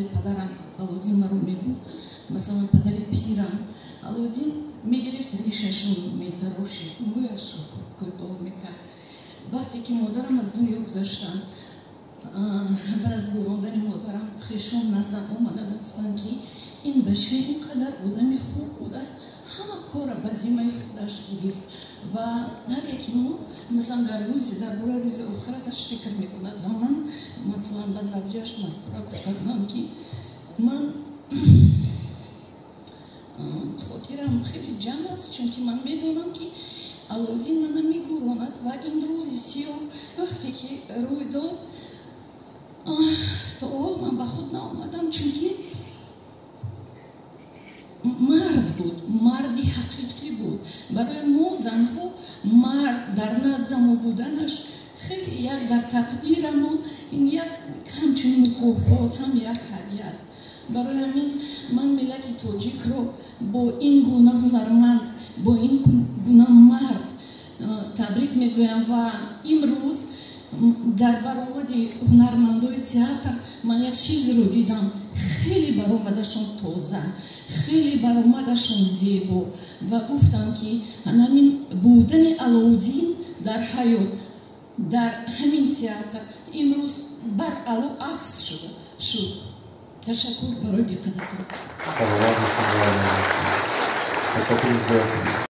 پدرم علودین مرومی بود، مثلا پدر پیرم علودین میگرفت ریششون میتراشید، مویش رو کوتاه میکرد. وقتی که مادرم از دنیا گذشتن، بعد از گروندن مادرم خیشون نزدم اومدن گفتن که این بچه اینقدر بودن خوب بود است، همه کار به ذمه خودش گرفت و هر یکی ما مثلا در برای روز آخرتش فکر میکند و من مثلا به زوجهش مستوره گفته بودم که من خاطرم خیلی جمع است، چون که من میدانم که علودین من میگوراند و این روز سیاه وقتی که روی داد تا حال من به خود نآمدم، چون که مرد بود، مردی حقیقی بود. برای ما زنها مرد در نزد ما بودنش خیلی یک در تقدیرمون این یک همچنین مکافات هم یک هدیه است. برای همین من ملت تاجیک رو با این گونه هنرمند، با این گونه مرد تبریک میگویم و امروز در برآمد هنرمندای تئاتر من یک چیز رو دیدم، خیلی برآمدشون تازه، خیلی برآمدشون زیبا و گفتم که همین بودن علودین در حیات در همین تئاتر امروز برعکس شد. تشکر برای دقتتون. تشکر.